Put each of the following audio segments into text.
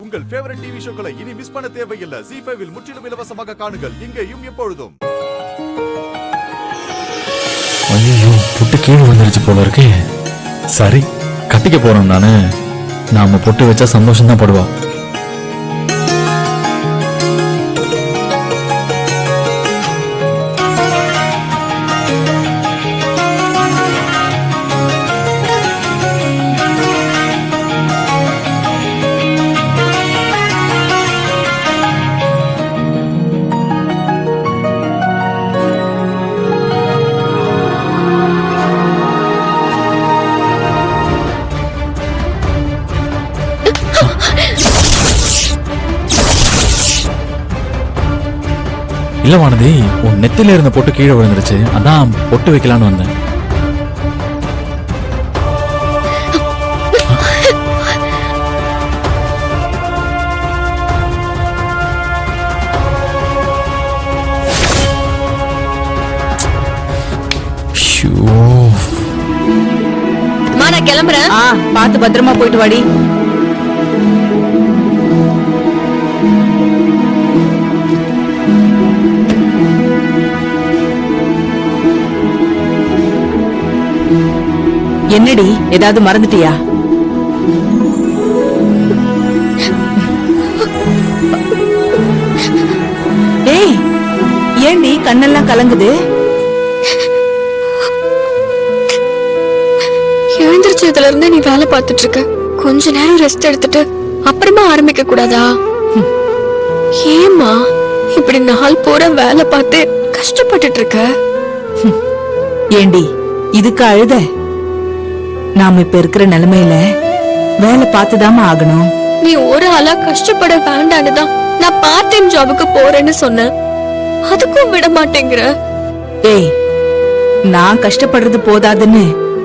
உங்கள் favourite TV ஷோக்களை இனி miss பண்ண தேவையில்லை. ZEE5 இல் முற்றிலும் இலவசமாக காணுங்கள். இங்கேயும் எப்பொழுதும். ஐயோ, பொட்டு கீழே விழுந்துருச்சு போல இருக்கே. சரி, கட்டிக்க போறோம் தானே, நாம பொட்டு வச்சா சந்தோஷம் தான் படுவா. இல்ல வானதி, உன் நெத்தில இருந்த பொட்டு கீழே விழுந்துருச்சு, அதான் பொட்டு வைக்கலான்னு வந்தேன். நான் கிளம்புறேன். பார்த்து பத்திரமா போயிட்டு வாடி. என்னடி, ஏதாவது மறந்துட்டியா? ஏய், ஏண்டி கண்ணெல்லாம் கலங்குது? எழுந்திருச்சதுல இருந்து நீ வேலை பார்த்துட்டு இருக்க. கொஞ்ச நேரம் ரெஸ்ட் எடுத்துட்டு அப்புறமா ஆரம்பிக்க கூடாதா? ஏமா இப்படி நாள் பூரா வேலை பார்த்து கஷ்டப்பட்டுட்டு இருக்க? ஏண்டி, இதுக்கு அழுத? நாம இப்ப இருக்கிற நிலைமையில வேலை பார்த்துதாம ஆகணும். நீ ஒரு ஆளா கஷ்டப்பட வேண்டான்னுதான் நான் பார்ட் டைம் ஜாபுக்கு போறேன்னு சொன்னேன். அதுக்கும் விட மாட்டேங்கிற. ஏய், நான் கஷ்டப்படுறது போதாதுன்னு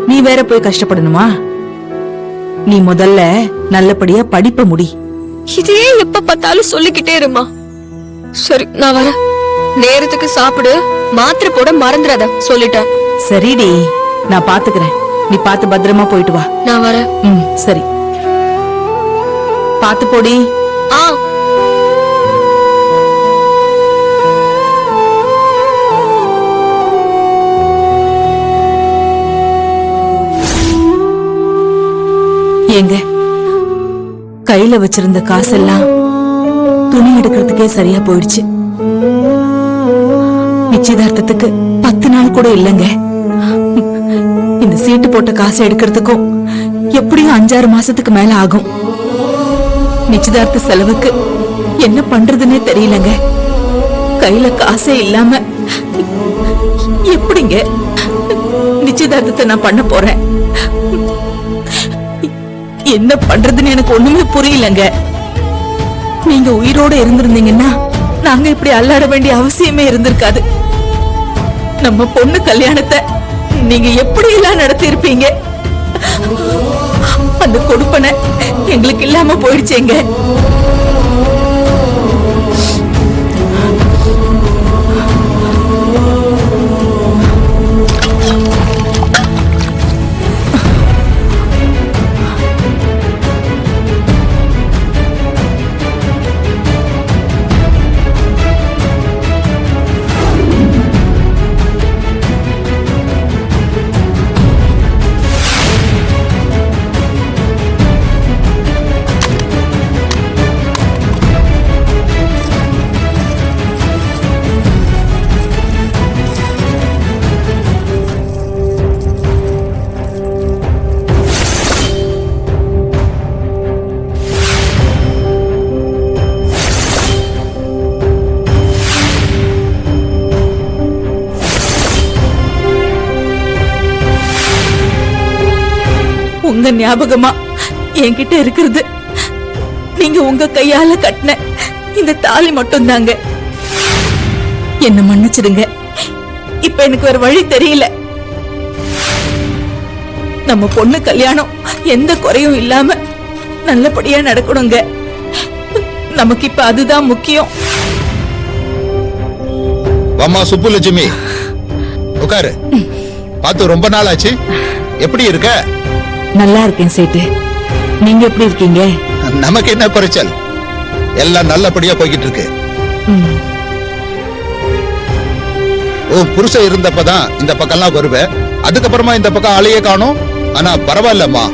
நீ வேற போய் கஷ்டப்படணுமா? நீ முதல்ல நல்லபடியா படிப்ப முடி. இதையே எப்ப பார்த்தாலும் சொல்லிக்கிட்டே இருமா. சரி, நான் வரேன். நேரத்துக்கு சாப்பிடு, மாத்திரை போட மறந்துடாத சொல்லிட்டேன். சரிடி, நான் பாத்துக்கிறேன். நீ பாத்து பத்திரமா போயிட்டு வா. நான் வரேன். சரி, பாத்து போடி. ஏங்க, கையில வச்சிருந்த காசெல்லாம் துணி எடுக்கிறதுக்கே சரியா போயிடுச்சு. நிச்சயதார்த்தத்துக்கு 10 நாள் கூட இல்லங்க. இந்த சீட்டு போட்ட காசை எடுக்கிறதுக்கும் எப்படியும் 5-6 மாசத்துக்கு மேல ஆகும். நிச்சயதார்த்த செலவுக்கு என்ன பண்றதுன்னே தெரியலங்க. கையில காசே இல்லாம எப்படிங்க நிச்சயதார்த்தத்தை நான் பண்ண போறேன்? என்ன பண்றதுன்னு எனக்கு ஒண்ணுமே புரியலங்க. நீங்க உயிரோட இருந்திருந்தீங்கன்னா நாங்க இப்படி அல்லாட வேண்டிய அவசியமே இருந்திருக்காது. நம்ம பொண்ணு கல்யாணத்தை நீங்க எப்படி எல்லாம் நடத்தி இருப்பீங்க? அந்த கொடுப்பனை எங்களுக்கு இல்லாம போயிடுச்சேங்க. உங்க ஞாபகமா என்கிட்ட இருக்கிறது நீங்க உங்க கையால கட்டின இந்த தாலி மட்டும் தாங்க. என்ன மன்னிச்சிடுங்க. இப்ப எனக்கு வேற வழி தெரியல. நம்ம பொண்ணு கல்யாணம் எந்த குறையும் இல்லாம நல்லபடியா நடக்கணுங்க. நமக்கு இப்ப அதுதான் முக்கியம். அம்மா சுப்புலட்சுமி, உட்காரு. பார்த்து ரொம்ப நாள் ஆச்சு. எப்படி இருக்க? நல்லா இருக்கேன் சேட்டு. நீங்க எப்படி இருக்கீங்க? நமக்கு என்ன குறைச்சல்? எல்லாம் நல்லபடியா போய்கிட்டு இருக்கு. ம். உன் புருஷன் இருந்தப்பதான் இந்த பக்கம்லாம் வருவேன், அதுக்கப்புறமா இந்த பக்கம் ஆளையே காணும். ஆனா பரவாயில்லம்மா,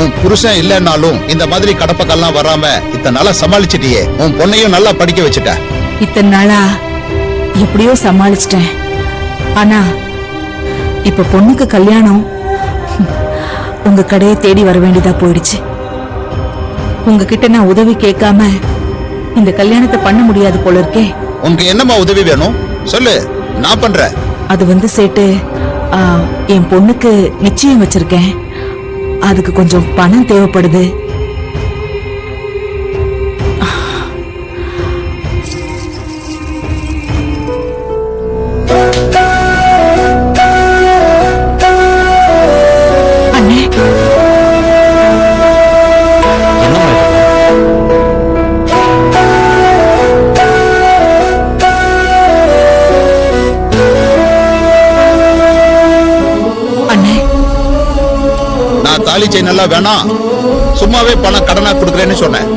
உன் புருஷன் இல்லைன்னாலும் இந்த மாதிரி கடப்பக்கெல்லாம் வராம இத்தனை நாளா சமாளிச்சிட்டியே. உன் பொண்ணையும் நல்லா படிக்க வச்சுட்ட. இத்தனை நாளா எப்படியோ சமாளிச்சிட்டேன். ஆனா இப்ப பொண்ணுக்கு கல்யாணம், உங்க கடையை தேடி வர வேண்டியதா போயிடுச்சு. உங்ககிட்ட நான் உதவி கேட்காம இந்த கல்யாணத்தை பண்ண முடியாது போல இருக்கே. உனக்கு என்னம்மா உதவி வேணும் சொல்லு, நான் பண்றேன். அது சேட்டு, என் பொண்ணுக்கு நிச்சயம் வச்சிருக்கேன். அதுக்கு கொஞ்சம் பணம் தேவைப்படுது. அண்ணே, என்னம்மா இது? அண்ணே, நான் தாலி செயின் எல்லாம் வேணாம், சும்மாவே பணம் கடனா கொடுக்குறேன்னு சொன்னேன்.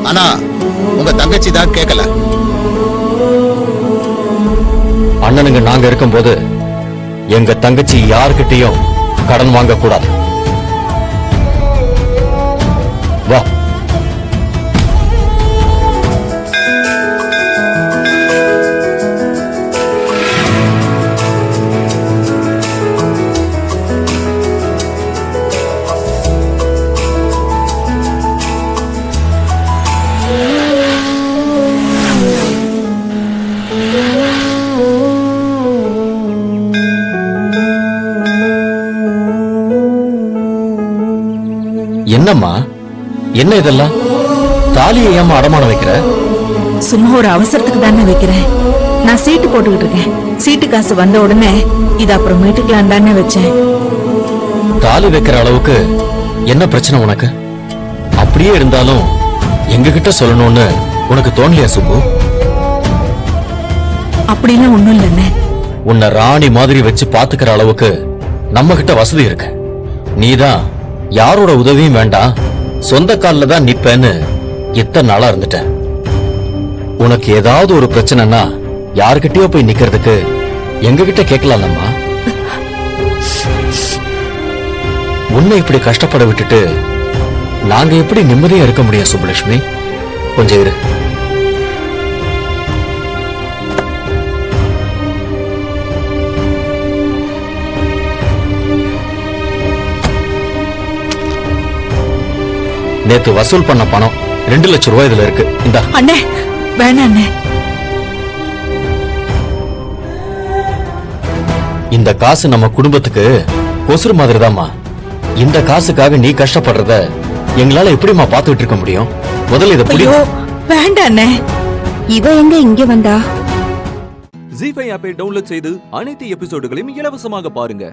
ஆனா உங்க தங்கச்சி தான் கேட்கல. அண்ணனுங்க நாங்க இருக்கும்போது எங்க தங்கச்சி யார்கிட்டயும் கடன் வாங்க கூடாது. வா. என்னம்மா, என்ன இதெல்லாம்? தாலியை ஏமா அடமானம் வைக்கிற? சும்மா ஒரு அவசரத்துக்கு தானே வைக்கிறேன். நான் சீட்டு போட்டுக்கிட்டு இருக்கேன். சீட்டு காசு வந்த உடனே இது அப்புறம் மீட்டுக்கலாம் தானே வச்சேன். தாலி வைக்கிற அளவுக்கு என்ன பிரச்சனை உனக்கு? அப்படியே இருந்தாலும் எங்க கிட்ட சொல்லணும்னு உனக்கு தோணலையா சுப்பு? அப்படிலாம் ஒண்ணும் இல்லைண்ணே. உன்னை ராணி மாதிரி வச்சு பாத்துக்கிற அளவுக்கு நம்ம கிட்ட வசதி இருக்கு. நீதான் யாரோட உதவியும் வேண்டாம், சொந்த கால்ல தான் நிப்பேன்னு எத்தனை நாளா இருந்துட்ட. உனக்கு ஏதாவது ஒரு பிரச்சனைனா யாருக்கிட்டயோ போய் நிக்கிறதுக்கு எங்க கிட்ட கேட்கலாம்மா. உன்னை இப்படி கஷ்டப்பட விட்டுட்டு நாங்க எப்படி நிம்மதியா இருக்க முடியும் சுப்புலட்சுமி? கொஞ்சம் இரு. நேத்து வசூல் பண்ண பணம் 2 லட்சம் ரூபாய் இதுல இருக்கு. இந்தா. அண்ணே, வேணாம் அண்ணே. இந்த காசு நம்ம குடும்பத்துக்கு கொசுறு மாதிரிதாம்மா. இந்த காசுக்காக நீ கஷ்டப்படுறத எங்களால எப்படிமா பாத்துக்கிட்டு இருக்க முடியும்? முதல்ல இதை புடி. ஐயோ, வேண்டாம் அண்ணே. இவ எங்க இங்க வந்தா? ஜீ5 ஆப்பை டவுன்லோட் செய்து அனைத்து எபிசோடுகளையும் இலவசமாக பாருங்க.